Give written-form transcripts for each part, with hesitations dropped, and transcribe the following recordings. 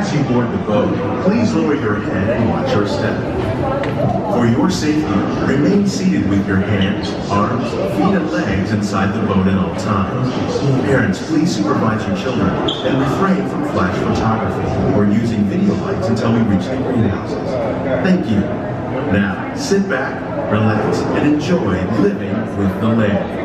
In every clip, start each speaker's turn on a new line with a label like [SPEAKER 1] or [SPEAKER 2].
[SPEAKER 1] As you board the boat, please lower your head and watch your step. For your safety, remain seated with your hands, arms, feet, and legs inside the boat at all times. Parents, please supervise your children and refrain from flash photography or using video lights until we reach the greenhouses. Thank you. Now, sit back, relax, and enjoy living with the land.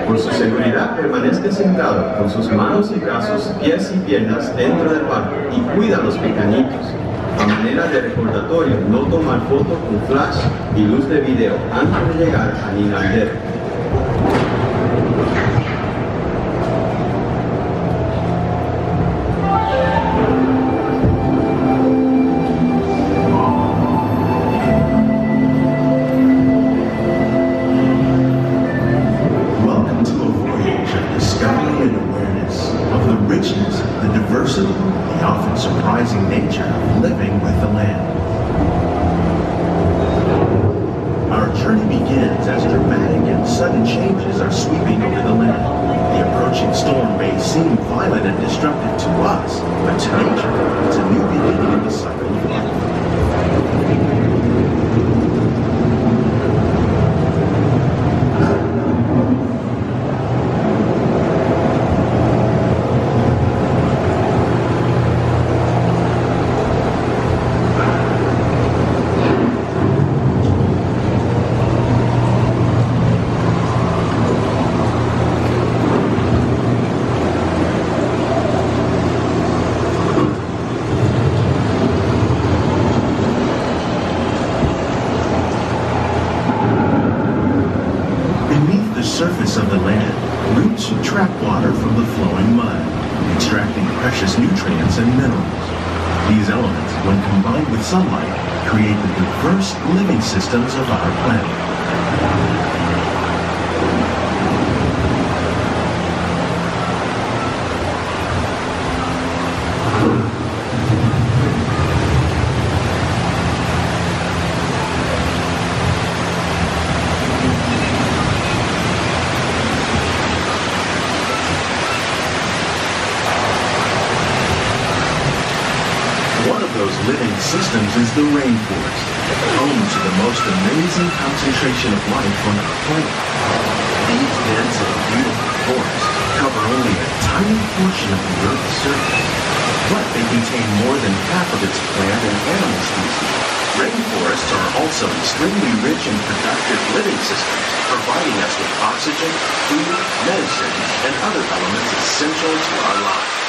[SPEAKER 2] Por su seguridad, permanezca sentado con sus manos y brazos, pies y piernas dentro del barco y cuida a los pequeñitos. A manera de recordatorio, no tomar fotos con flash y luz de video antes de llegar al inodero.
[SPEAKER 1] Welcome to a voyage of discovery and awareness of the richness, the diversity, the often surprising nature of living with the land. Our journey begins as dramatic and sudden changes are sweeping over the land. The approaching storm may seem violent and destructive to us, but to nature, it's a new beginning in the cycle of life. Surface of the land, roots trap water from the flowing mud, extracting precious nutrients and minerals. These elements, when combined with sunlight, create the diverse living systems of our planet. Living systems is the rainforest, home to the most amazing concentration of life on our planet. These dense and beautiful forests cover only a tiny portion of the Earth's surface, but they contain more than half of its plant and animal species. Rainforests are also extremely rich in productive living systems, providing us with oxygen, food, medicine, and other elements essential to our lives.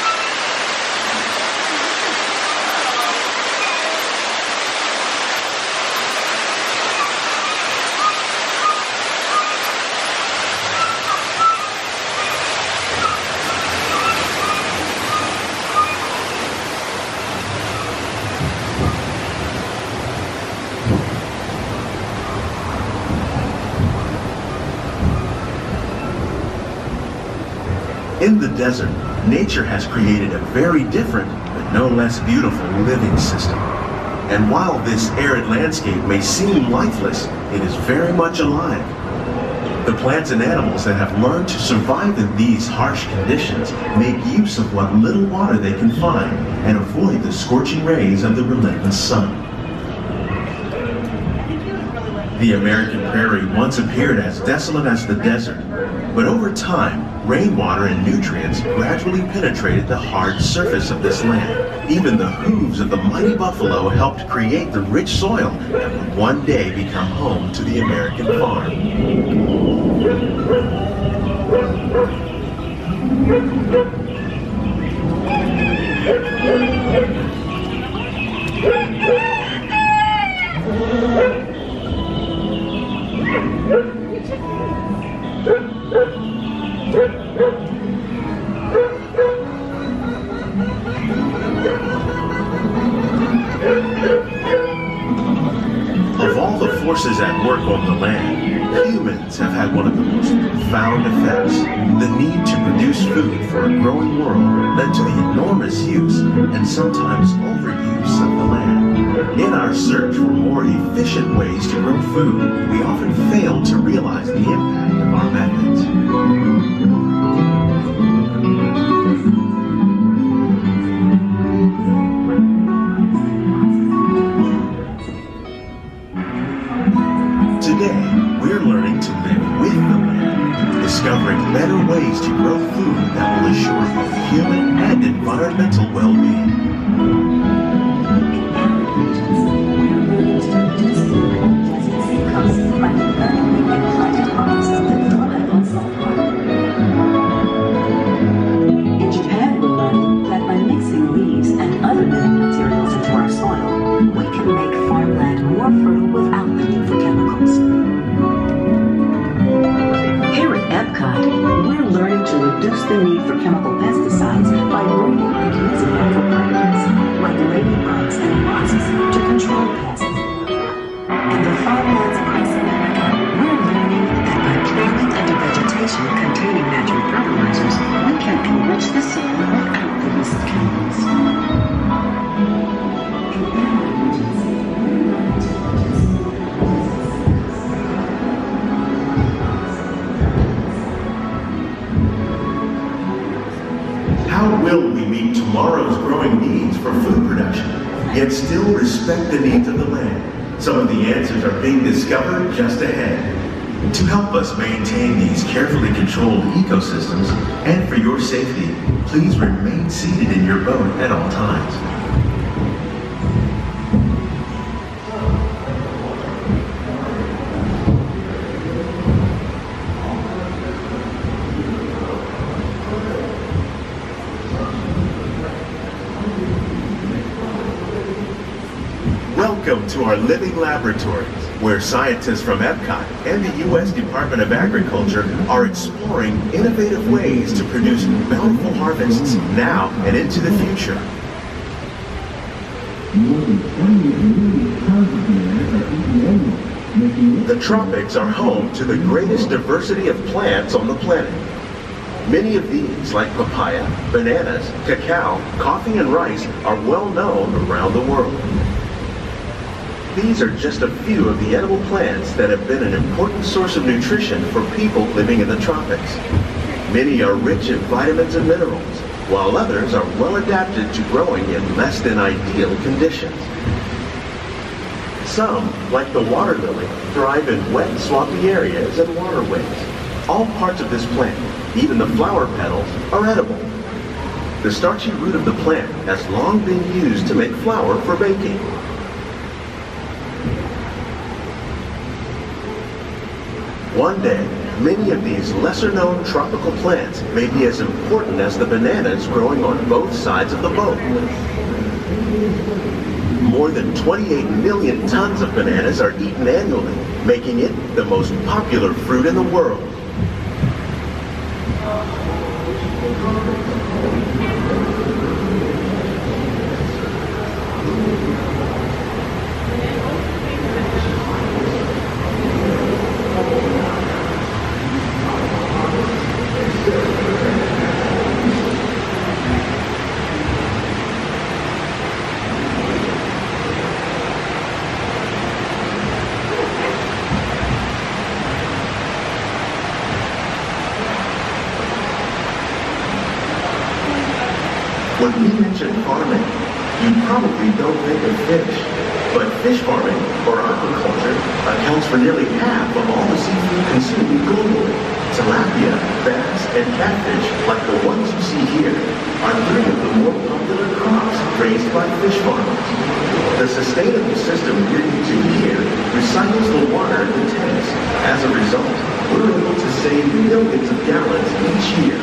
[SPEAKER 1] In the desert, nature has created a very different, but no less beautiful living system. And while this arid landscape may seem lifeless, it is very much alive. The plants and animals that have learned to survive in these harsh conditions make use of what little water they can find and avoid the scorching rays of the relentless sun. The American prairie once appeared as desolate as the desert, but over time, rainwater and nutrients gradually penetrated the hard surface of this land. Even the hooves of the mighty buffalo helped create the rich soil that would one day become home to the American farm. Of all the forces at work on the land, humans have had one of the most profound effects. The need to produce food for a growing world led to the enormous use and sometimes overuse of the land. In our search for more efficient ways to grow food, we often fail to realize the impact of our methods. to live with the land, discovering better ways to grow food that will ensure both human and environmental well-being.
[SPEAKER 3] In Japan, we're learning that by mixing leaves and other living materials into our soil, we can make farmland more fertile without the need for chemicals. Here at Epcot, we're learning to reduce the need for chemical pesticides by breeding and using them for predators, like ladybugs and wasps, to control pests. In the farmlands across America, we're learning that by planting under vegetation containing natural fertilizers, we can enrich the soil without the use of chemicals.
[SPEAKER 1] How will we meet tomorrow's growing needs for food production, yet still respect the needs of the land? Some of the answers are being discovered just ahead. To help us maintain these carefully controlled ecosystems, and for your safety, please remain seated in your boat at all times. Welcome to our living laboratories, where scientists from Epcot and the U.S. Department of Agriculture are exploring innovative ways to produce bountiful harvests now and into the future. The tropics are home to the greatest diversity of plants on the planet. Many of these, like papaya, bananas, cacao, coffee, and rice, are well known around the world. These are just a few of the edible plants that have been an important source of nutrition for people living in the tropics. Many are rich in vitamins and minerals, while others are well adapted to growing in less than ideal conditions. Some, like the water lily, thrive in wet, swampy areas and waterways. All parts of this plant, even the flower petals, are edible. The starchy root of the plant has long been used to make flour for baking. One day, many of these lesser-known tropical plants may be as important as the bananas growing on both sides of the boat. More than 28 million tons of bananas are eaten annually, making it the most popular fruit in the world. When we mention farming, you probably don't think of fish, but fish farming, or aquaculture, accounts for nearly half of all the seafood consumed globally. Tilapia, bass, and catfish, like the ones you see here, are three of the more popular crops raised by fish farmers. The sustainable system we're using here recycles the water in the tanks. As a result, we're able to save millions of gallons each year.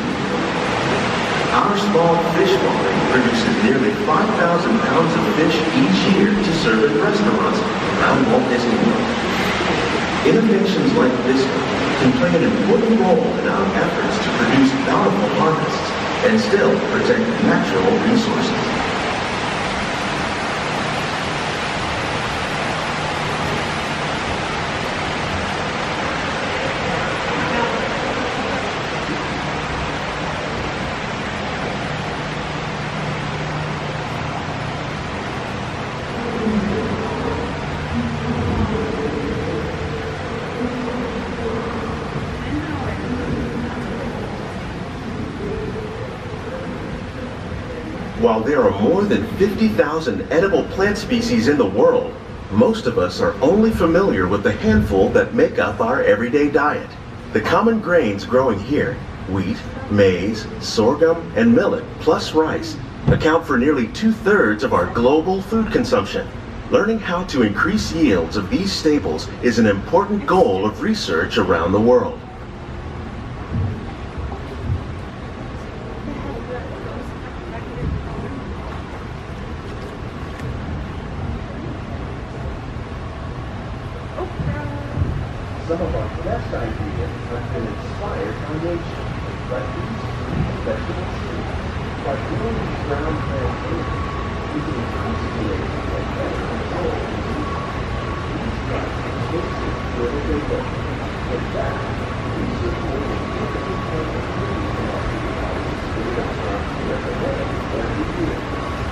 [SPEAKER 1] Our small fish farm produces nearly 5,000 pounds of fish each year to serve in restaurants around Walt Disney World. Innovations like this one can play an important role in our efforts to produce bountiful harvests and still protect natural resources. While there are more than 50,000 edible plant species in the world, Most of us are only familiar with the handful that make up our everyday diet. The common grains growing here, wheat, maize, sorghum, and millet, plus rice, account for nearly 2/3 of our global food consumption. Learning how to increase yields of these staples is an important goal of research around the world. Some of our best ideas have been inspired by nature, like these vegetable trees. By growing these ground plant here, we can increase yields and better control diseases. These crops are tasty where they live. In fact, research more than 50 kinds of trees in our greenhouses with the crops that the land every year.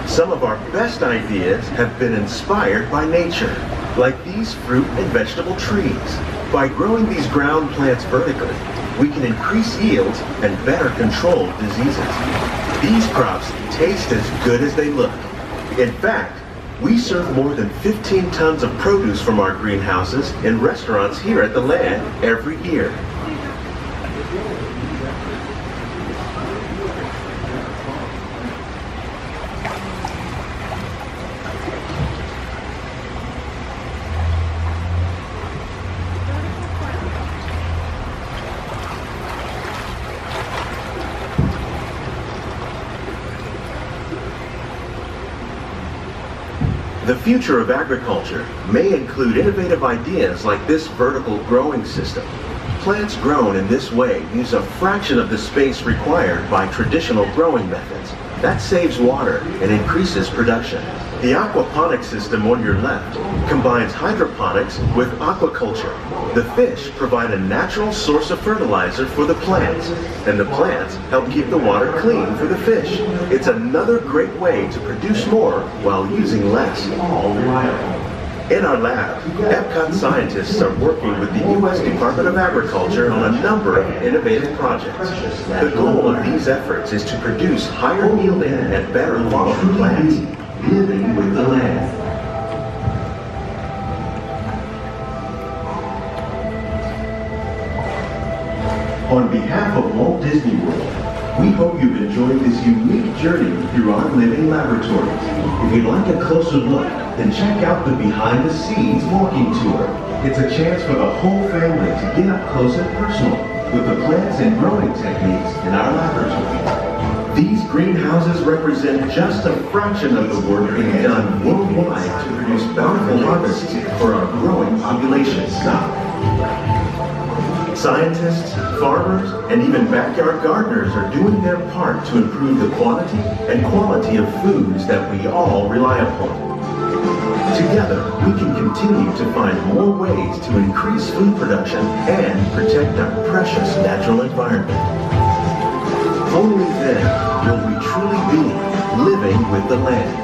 [SPEAKER 1] Some of our best ideas have been inspired by nature, like these fruit and vegetable trees. By growing these ground plants vertically, we can increase yields and better control diseases. These crops taste as good as they look. In fact, we serve more than 15 tons of produce from our greenhouses in restaurants here at the Land every year. The future of agriculture may include innovative ideas like this vertical growing system. Plants grown in this way use a fraction of the space required by traditional growing methods. That saves water and increases production. The aquaponics system on your left combines hydroponics with aquaculture. The fish provide a natural source of fertilizer for the plants, and the plants help keep the water clean for the fish. It's another great way to produce more while using less. In our lab, Epcot scientists are working with the U.S. Department of Agriculture on a number of innovative projects. The goal of these efforts is to produce higher yielding and better quality plants. Living with the land. On behalf of Walt Disney World, we hope you've enjoyed this unique journey through our living laboratories. If you'd like a closer look, then check out the Behind the Scenes walking tour. It's a chance for the whole family to get up close and personal with the plants and growing techniques in our laboratory. These greenhouses represent just a fraction of the work being done worldwide to produce bountiful harvests for our growing population stock. Scientists, farmers, and even backyard gardeners are doing their part to improve the quantity and quality of foods that we all rely upon. Together, we can continue to find more ways to increase food production and protect our precious natural environment. Only then will we truly be living with the land.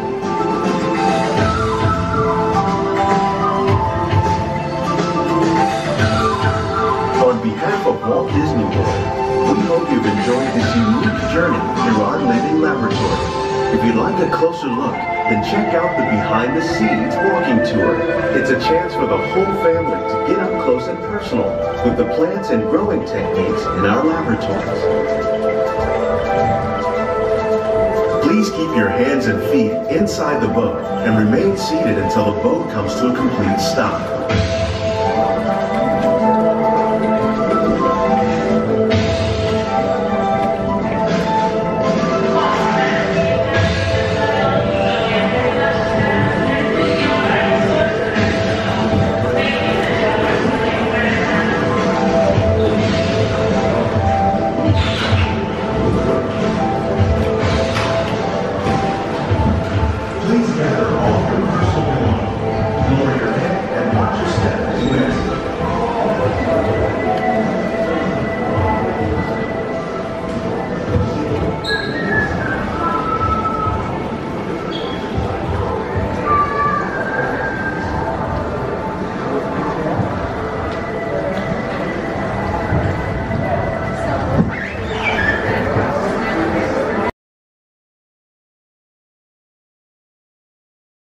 [SPEAKER 1] On behalf of Walt Disney World, we hope you've enjoyed this unique journey through our living laboratory. If you'd like a closer look, then check out the Behind the Scenes walking tour. It's a chance for the whole family to get up close and personal with the plants and growing techniques in our laboratories. Please keep your hands and feet inside the boat and remain seated until the boat comes to a complete stop.